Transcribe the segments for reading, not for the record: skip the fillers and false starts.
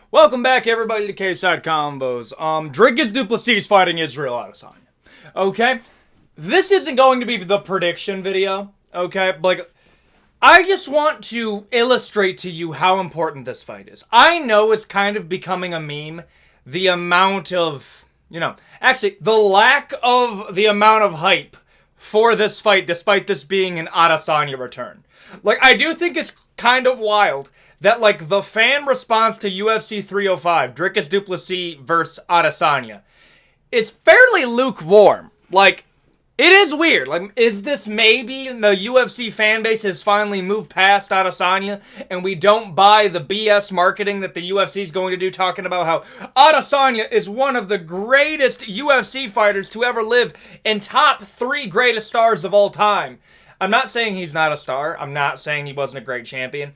Welcome back, everybody, to K-Side Combos. Dricus Duplessis fighting Israel Adesanya. Okay? This isn't going to be the prediction video, okay? I just want to illustrate to you how important this fight is. I know it's kind of becoming a meme, the amount of, the lack of the amount of hype for this fight, despite this being an Adesanya return. I do think it's kind of wild that, the fan response to UFC 305, Dricus Duplessis versus Adesanya, is fairly lukewarm. It is weird. Is this maybe the UFC fan base has finally moved past Adesanya and we don't buy the BS marketing that the UFC is going to do, talking about how Adesanya is one of the greatest UFC fighters to ever live and top 3 greatest stars of all time. I'm not saying he's not a star. I'm not saying he wasn't a great champion.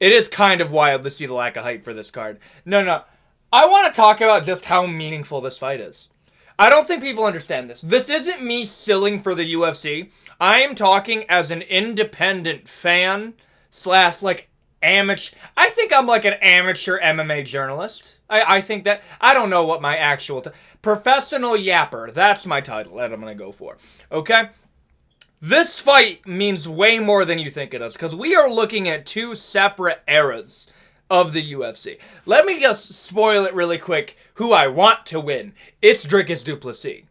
It is kind of wild to see the lack of hype for this card. No. I want to talk about just how meaningful this fight is. I don't think people understand this. This isn't me silling for the UFC. I am talking as an independent fan / amateur. I think I'm like an amateur MMA journalist. I think that. I don't know what my actual... professional yapper. That's my title that I'm going to go for. Okay? This fight means way more than you think it does, because we are looking at 2 separate eras of the UFC. Let me just spoil it really quick who I want to win. It's Dricus Duplessis.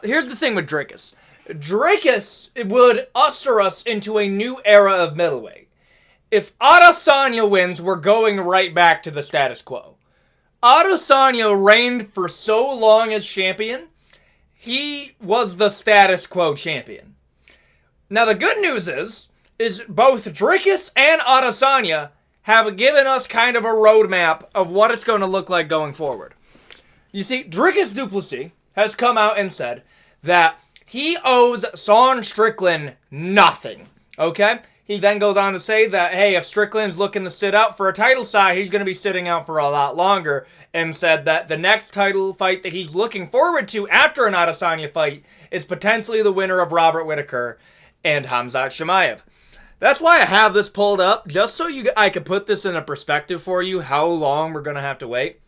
Here's the thing with Dricus. Dricus would usher us into a new era of middleweight. If Adesanya wins, we're going right back to the status quo. Adesanya reigned for so long as champion, he was the status quo champion. Now, the good news is both Dricus and Adesanya have given us kind of a roadmap of what it's going to look like going forward. You see, Dricus Duplessis has come out and said that he owes Strickland nothing, okay? He then goes on to say that, hey, if Strickland's looking to sit out for a title shot, he's going to be sitting out for a lot longer, and said that the next title fight that he's looking forward to after an Adesanya fight is potentially the winner of Robert Whittaker and Khamzat Chimaev. That's why I have this pulled up, just so I can put this in a perspective for you, how long we're going to have to wait.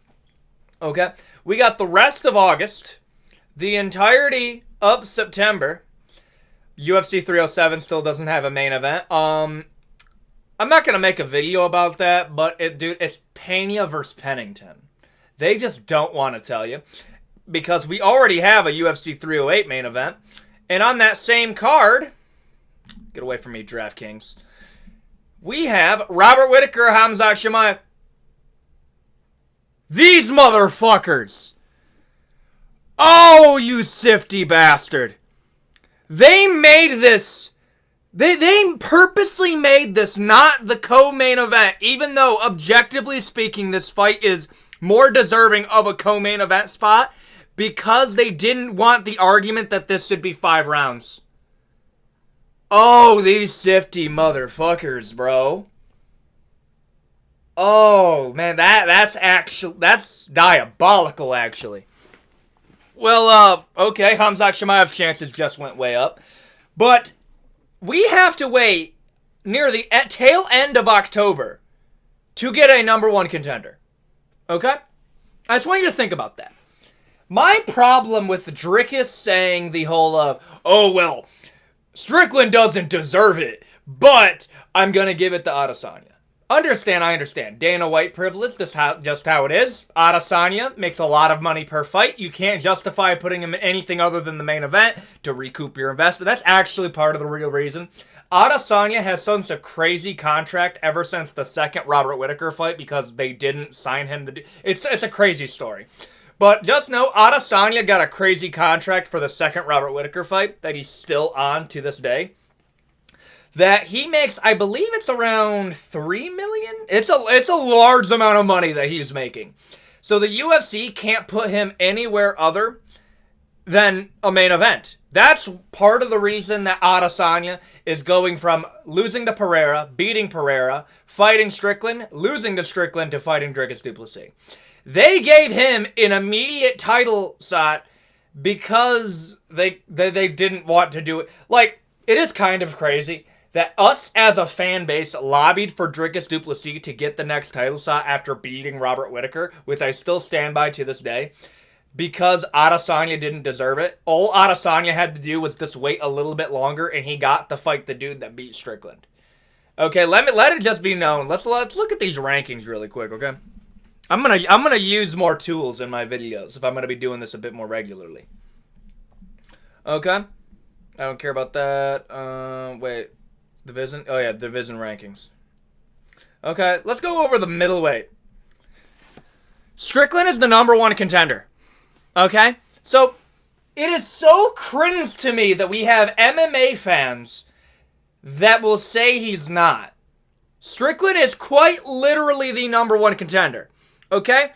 Okay, we got the rest of August, the entirety of September. UFC 307 still doesn't have a main event. I'm not going to make a video about that, but it's Pena versus Pennington. They just don't want to tell you, because we already have a UFC 308 main event, and on that same card... Get away from me, DraftKings. We have Robert Whittaker, Khamzat Chimaev. These motherfuckers! Oh, you sifty bastard! They made this... They purposely made this not the co-main event, even though, objectively speaking, this fight is more deserving of a co-main event spot, because they didn't want the argument that this should be 5 rounds. Oh, these sifty motherfuckers, bro. Oh, man, that's diabolical, actually. Well, okay, Khamzat Chimaev's chances just went way up. But we have to wait near the tail end of October to get a number 1 contender. Okay? I just want you to think about that. My problem with Dricus saying the whole Strickland doesn't deserve it, but I'm going to give it to Adesanya. I understand. Dana White privilege, just how it is. Adesanya makes a lot of money per fight. You can't justify putting him in anything other than the main event to recoup your investment. That's actually part of the real reason. Adesanya has such a crazy contract ever since the second Robert Whittaker fight, because they didn't sign him to do... It's a crazy story. But just know, Adesanya got a crazy contract for the second Robert Whittaker fight that he's still on to this day. That he makes, I believe it's around $3 million? It's a large amount of money that he's making. So the UFC can't put him anywhere other than a main event. That's part of the reason that Adesanya is going from losing to Pereira, beating Pereira, fighting Strickland, losing to Strickland, to fighting Dricus Duplessis. They gave him an immediate title shot because they didn't want to do it. It is kind of crazy that us as a fan base lobbied for Dricus du Plessis to get the next title shot after beating Robert Whittaker, which I still stand by to this day, because Adesanya didn't deserve it. All Adesanya had to do was just wait a little bit longer, and he got to fight the dude that beat Strickland. Okay, let it just be known. Let's look at these rankings really quick, okay? I'm gonna use more tools in my videos if I'm gonna be doing this a bit more regularly. Okay? I don't care about that. Wait. Division? Oh yeah, division rankings. Okay, let's go over the middleweight. Strickland is the #1 contender. Okay? So, it is so cringe to me that we have MMA fans that will say he's not. Strickland is quite literally the #1 contender. Okay?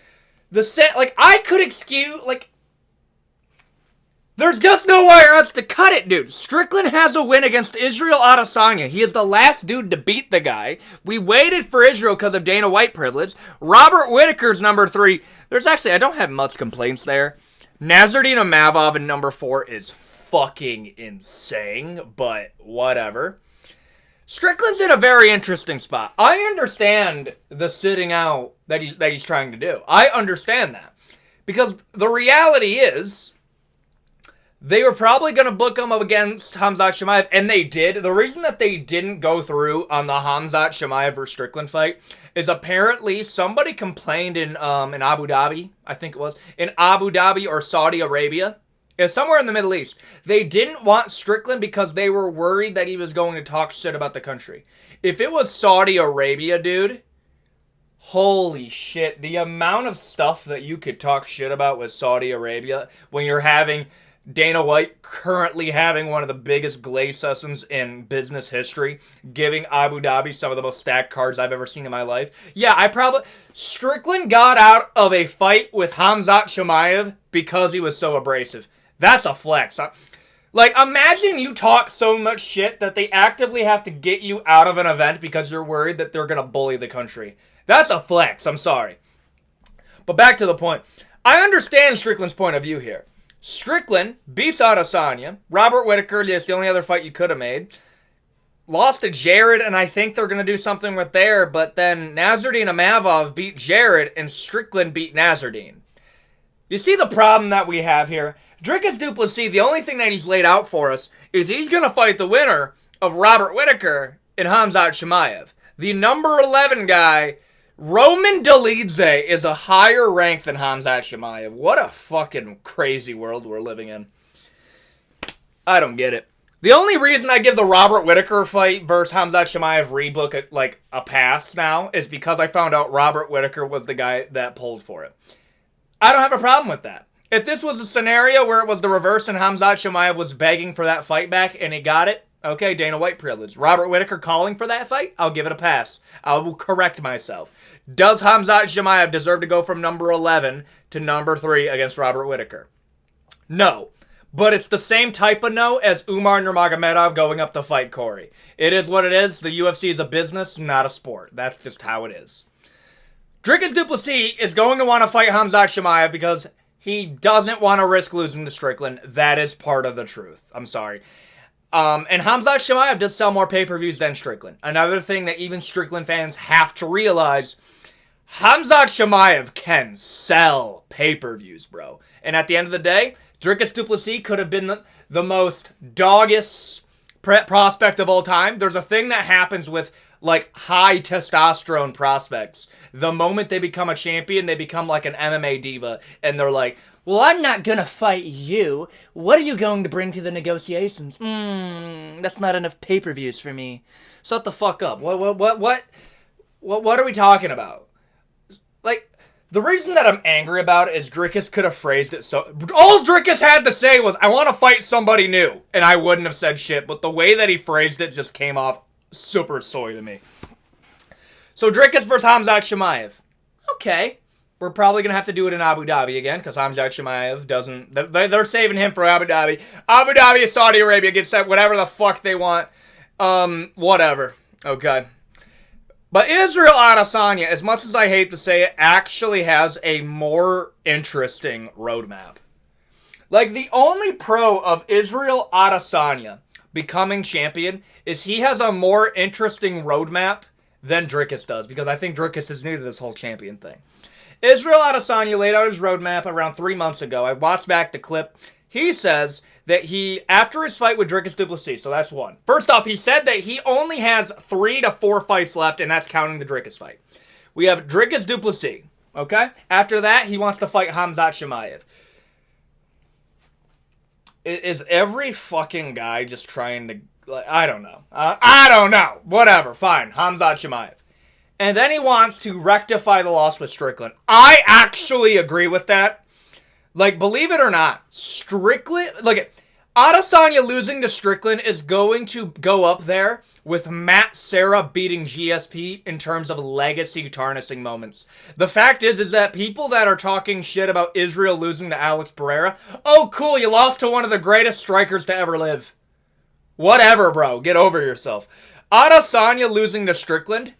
I could excuse, there's just nowhere else to cut it, dude. Strickland has a win against Israel Adesanya. He is the last dude to beat the guy. We waited for Israel because of Dana White privilege. Robert Whittaker's #3. I don't have much complaints there. Nasruddin Imavov in #4 is fucking insane, but whatever. Strickland's in a very interesting spot. I understand the sitting out that he's trying to do. I understand that. Because the reality is, they were probably going to book him up against Khamzat Chimaev, and they did. The reason that they didn't go through on the Khamzat Chimaev versus Strickland fight is apparently somebody complained in Abu Dhabi, I think it was, in Abu Dhabi or Saudi Arabia. It's somewhere in the Middle East. They didn't want Strickland because they were worried that he was going to talk shit about the country. If it was Saudi Arabia, dude, holy shit. The amount of stuff that you could talk shit about with Saudi Arabia when you're having Dana White currently having one of the biggest glaze sessions in business history, giving Abu Dhabi some of the most stacked cards I've ever seen in my life. Yeah, Strickland got out of a fight with Khamzat Chimaev because he was so abrasive. That's a flex. Imagine you talk so much shit that they actively have to get you out of an event because you're worried that they're going to bully the country. That's a flex, I'm sorry. But back to the point. I understand Strickland's point of view here. Strickland beats Adesanya. Robert Whittaker, yes, the only other fight you could have made. Lost to Jared, and I think they're going to do something with there, but then Nasruddin Imavov beat Jared, and Strickland beat Nasruddin. You see the problem that we have here? Dricus du Plessis, the only thing that he's laid out for us is he's going to fight the winner of Robert Whittaker and Khamzat Chimaev. The #11 guy, Roman Dolidze, is a higher rank than Khamzat Chimaev. What a fucking crazy world we're living in. I don't get it. The only reason I give the Robert Whittaker fight versus Khamzat Chimaev rebook a pass now is because I found out Robert Whittaker was the guy that pulled for it. I don't have a problem with that. If this was a scenario where it was the reverse and Khamzat Chimaev was begging for that fight back and he got it, okay, Dana White privilege. Robert Whittaker calling for that fight, I'll give it a pass. I will correct myself. Does Khamzat Chimaev deserve to go from #11 to #3 against Robert Whittaker? No. But it's the same type of no as Umar Nurmagomedov going up to fight Corey. It is what it is. The UFC is a business, not a sport. That's just how it is. Dricus du Plessis is going to want to fight Khamzat Chimaev because he doesn't want to risk losing to Strickland. That is part of the truth. I'm sorry. And Khamzat Chimaev does sell more pay-per-views than Strickland. Another thing that even Strickland fans have to realize, Khamzat Chimaev can sell pay-per-views, bro. And at the end of the day, Dricus du Plessis could have been the most doggest prospect of all time. There's a thing that happens with high testosterone prospects. The moment they become a champion, they become like an MMA diva, and they're like, well, I'm not gonna fight you. What are you going to bring to the negotiations? That's not enough pay-per-views for me. Shut the fuck up. What are we talking about? The reason that I'm angry about it is Dricus could have phrased it so... All Dricus had to say was, I want to fight somebody new. And I wouldn't have said shit, but the way that he phrased it just came off super soy to me. So Dricus versus Khamzat Chimaev. Okay. We're probably going to have to do it in Abu Dhabi again, because Khamzat Chimaev doesn't... They're saving him for Abu Dhabi. Abu Dhabi, Saudi Arabia, gets that whatever the fuck they want. Whatever. Okay. But Israel Adesanya, as much as I hate to say it, actually has a more interesting roadmap. The only pro of Israel Adesanya becoming champion is he has a more interesting roadmap than Dricus does, because I think Dricus is new to this whole champion thing. Israel Adesanya laid out his roadmap around 3 months ago. I watched back the clip. He says that after his fight with Dricus du Plessis, so that's one. First off, he said that he only has 3 to 4 fights left, and that's counting the Dricus fight. We have Dricus du Plessis, okay? After that, he wants to fight Khamzat Chimaev. Is every fucking guy just trying to... I don't know. I don't know. Whatever. Fine. Khamzat Chimaev. And then he wants to rectify the loss with Strickland. I actually agree with that. Like, believe it or not, Strickland... Look, Adesanya losing to Strickland is going to go up there with Matt Serra beating GSP in terms of legacy tarnishing moments. The fact is that people that are talking shit about Israel losing to Alex Pereira, oh, cool, you lost to one of the greatest strikers to ever live. Whatever, bro. Get over yourself. Adesanya losing to Strickland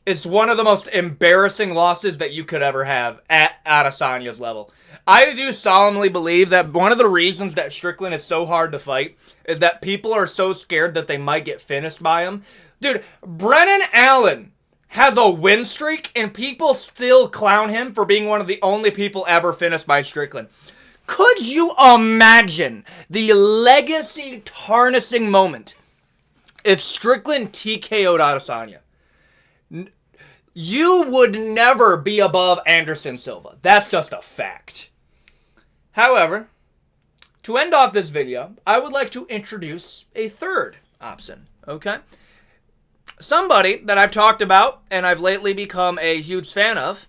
is one of the most embarrassing losses that you could ever have at Adesanya's level. I do solemnly believe that one of the reasons that Strickland is so hard to fight is that people are so scared that they might get finished by him. Dude, Brennan Allen has a win streak, and people still clown him for being one of the only people ever finished by Strickland. Could you imagine the legacy tarnishing moment if Strickland TKO'd Adesanya? You would never be above Anderson Silva. That's just a fact. However, to end off this video, I would like to introduce a third option, okay? Somebody that I've talked about and I've lately become a huge fan of,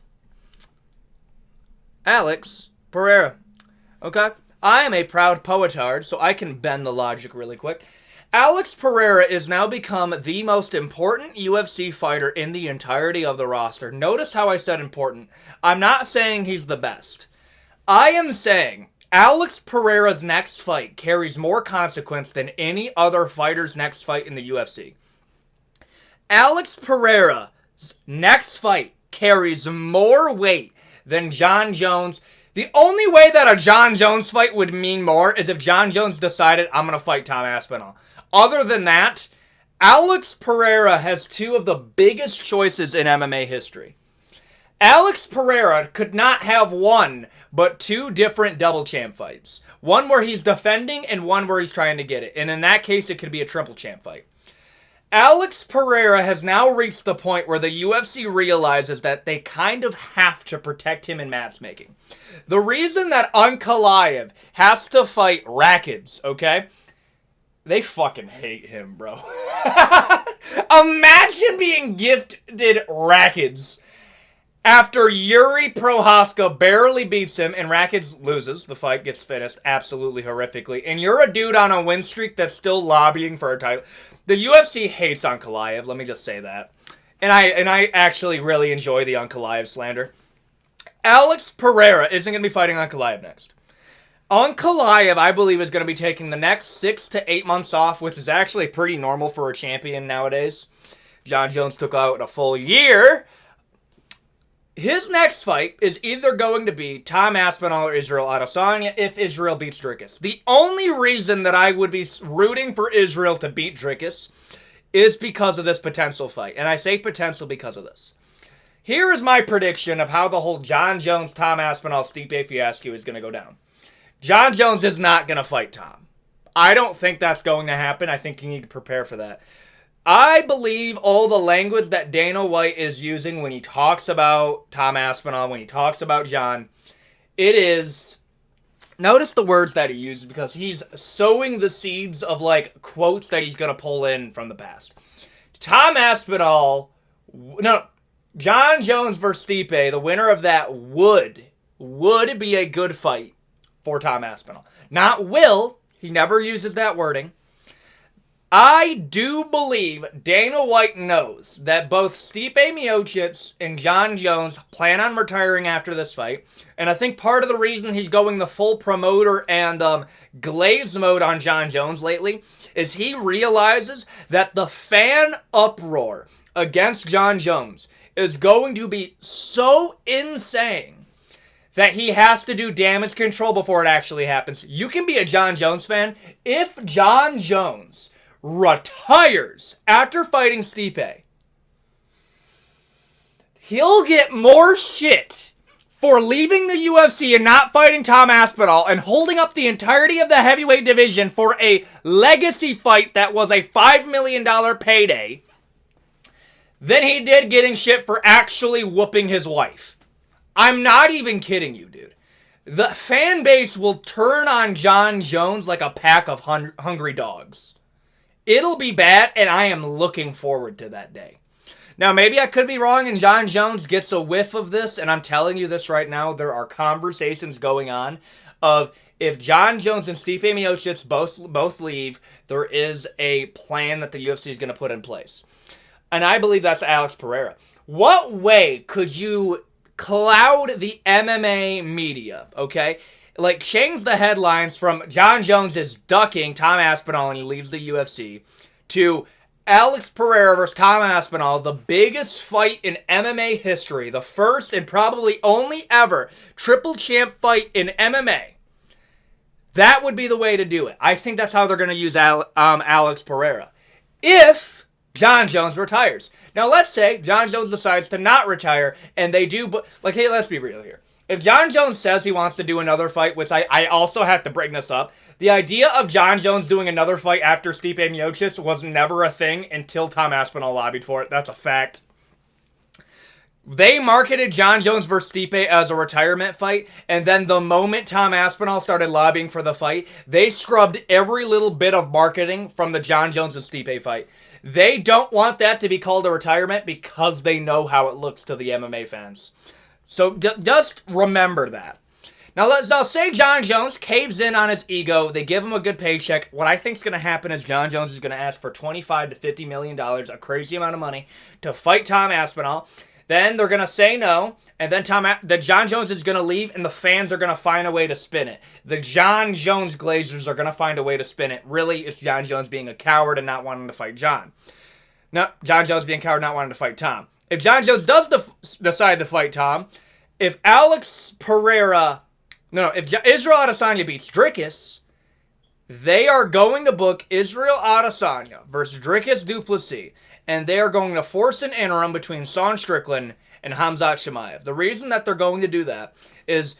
Alex Pereira, okay? I am a proud poetard, so I can bend the logic really quick. Alex Pereira is now become the most important UFC fighter in the entirety of the roster. Notice how I said important. I'm not saying he's the best. I am saying Alex Pereira's next fight carries more consequence than any other fighter's next fight in the UFC. Alex Pereira's next fight carries more weight than Jon Jones. The only way that a Jon Jones fight would mean more is if Jon Jones decided, I'm going to fight Tom Aspinall. Other than that, Alex Pereira has 2 of the biggest choices in MMA history. Alex Pereira could not have 1, but 2 different double champ fights. One where he's defending and one where he's trying to get it. And in that case, it could be a triple champ fight. Alex Pereira has now reached the point where the UFC realizes that they kind of have to protect him in matchmaking. The reason that Ankalaev has to fight Rakic, okay? They fucking hate him, bro. Imagine being gifted Rakic after Yuri Prohaska barely beats him and Rakic loses. The fight gets finished absolutely horrifically. And you're a dude on a win streak that's still lobbying for a title. The UFC hates Ankalaev, let me just say that. And I actually really enjoy the Ankalaev slander. Alex Pereira isn't going to be fighting Ankalaev next. Ankalaev, I believe, is going to be taking the next 6 to 8 months off, which is actually pretty normal for a champion nowadays. Jon Jones took out a full year. His next fight is either going to be Tom Aspinall or Israel Adesanya if Israel beats Dricus. The only reason that I would be rooting for Israel to beat Dricus is because of this potential fight. And I say potential because of this. Here is my prediction of how the whole Jon Jones, Tom Aspinall, Stipe fiasco is going to go down. Jon Jones is not going to fight Tom. I don't think that's going to happen. I think you need to prepare for that. I believe all the language that Dana White is using when he talks about Tom Aspinall, when he talks about Jon, it is... Notice the words that he uses because he's sowing the seeds of, like, quotes that he's going to pull in from the past. Tom Aspinall... No, Jon Jones versus Stipe, the winner of that would be a good fight for Tom Aspinall. Not will. He never uses that wording. I do believe Dana White knows that both Stipe Miocic and Jon Jones plan on retiring after this fight. And I think part of the reason he's going the full promoter and glaze mode on Jon Jones lately is he realizes that the fan uproar against Jon Jones is going to be so insane that he has to do damage control before it actually happens. You can be a Jon Jones fan. If Jon Jones retires after fighting Stipe, he'll get more shit for leaving the UFC and not fighting Tom Aspinall and holding up the entirety of the heavyweight division for a legacy fight that was a $5 million payday than he did getting shit for actually whooping his wife. I'm not even kidding you, dude. The fan base will turn on Jon Jones like a pack of hungry dogs. It'll be bad, and I am looking forward to that day. Now, maybe I could be wrong, and Jon Jones gets a whiff of this, and I'm telling you this right now, there are conversations going on of if Jon Jones and Stipe Miocic both leave, there is a plan that the UFC is going to put in place. And I believe that's Alex Pereira. What way could you cloud the MMA media, okay? Like, change the headlines from Jon Jones is ducking Tom Aspinall and he leaves the UFC to Alex Pereira versus Tom Aspinall, the biggest fight in MMA history, the first and probably only ever triple champ fight in MMA. That would be the way to do it. I think that's how they're going to use Alex Pereira. If Jon Jones retires. Now, let's say Jon Jones decides to not retire, and they do, but, like, hey, let's be real here. If Jon Jones says he wants to do another fight, which I also have to bring this up, the idea of Jon Jones doing another fight after Stipe Miocic was never a thing until Tom Aspinall lobbied for it. That's a fact. They marketed Jon Jones versus Stipe as a retirement fight, and then the moment Tom Aspinall started lobbying for the fight, they scrubbed every little bit of marketing from the Jon Jones and Stipe fight. They don't want that to be called a retirement because they know how it looks to the MMA fans. So just remember that. Now say Jon Jones caves in on his ego. They give him a good paycheck. What I think is going to happen is Jon Jones is going to ask for $25 to $50 million, a crazy amount of money, to fight Tom Aspinall. Then they're going to say no, and then Jon Jones is going to leave, and the fans are going to find a way to spin it. The Jon Jones Glazers are going to find a way to spin it. Really, it's Jon Jones being a coward and not wanting to fight Jon. No, Jon Jones being a coward, not wanting to fight Tom. If Jon Jones does decide to fight Tom, if Israel Adesanya beats Dricus, they are going to book Israel Adesanya versus Dricus du Plessis, and they are going to force an interim between Sean Strickland and Khamzat Chimaev. The reason that they're going to do that is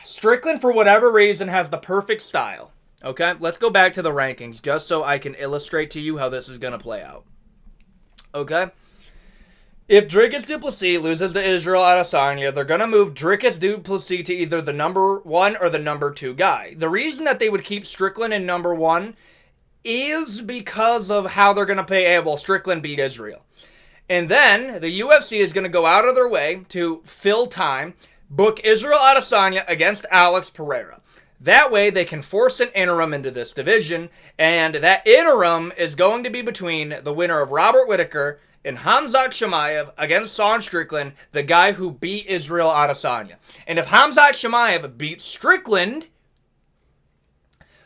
Strickland, for whatever reason, has the perfect style. Okay, let's go back to the rankings just so I can illustrate to you how this is going to play out. Okay? If Dricus du Plessis loses to Israel Adesanya, they're going to move Dricus du Plessis to either the number 1 or the number 2 guy. The reason that they would keep Strickland in number 1 is because of how they're going to pay. Well, Strickland beat Israel. And then the UFC is going to go out of their way to fill time, book Israel Adesanya against Alex Pereira. That way they can force an interim into this division, and that interim is going to be between the winner of Robert Whittaker and Khamzat Chimaev against Sean Strickland, the guy who beat Israel Adesanya. And if Khamzat Chimaev beats Strickland,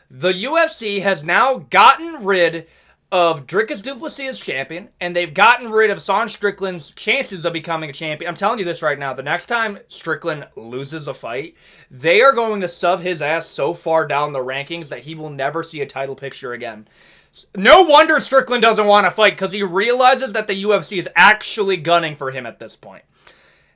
the UFC has now gotten rid of Dricus du Plessis as champion, and they've gotten rid of Sean Strickland's chances of becoming a champion. I'm telling you this right now. The next time Strickland loses a fight, they are going to shove his ass so far down the rankings that he will never see a title picture again. No wonder Strickland doesn't want to fight, because he realizes that the UFC is actually gunning for him at this point.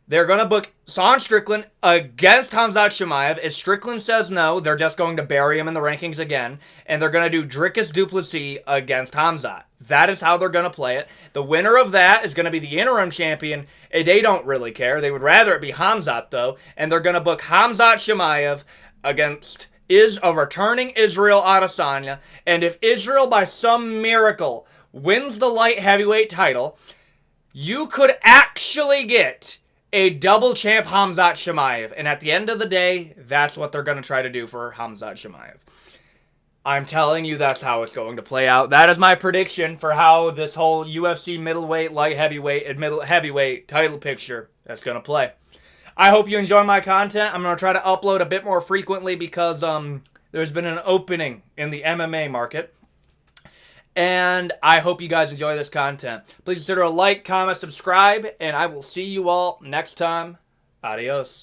They're going to book Sean Strickland against Khamzat Chimaev. If Strickland says no, they're just going to bury him in the rankings again. And they're going to do Dricus du Plessis against Khamzat. That is how they're going to play it. The winner of that is going to be the interim champion. They don't really care. They would rather it be Khamzat, though. And they're going to book Khamzat Chimaev against a returning Israel Adesanya. And if Israel, by some miracle, wins the light heavyweight title, you could actually get a double champ Khamzat Chimaev. And at the end of the day, that's what they're going to try to do for Khamzat Chimaev. I'm telling you, that's how it's going to play out. That is my prediction for how this whole UFC middleweight, light heavyweight, and middle heavyweight title picture that's going to play. I hope you enjoy my content. I'm going to try to upload a bit more frequently because there's been an opening in the MMA market. And I hope you guys enjoy this content. Please consider a like, comment, subscribe, and I will see you all next time. Adios.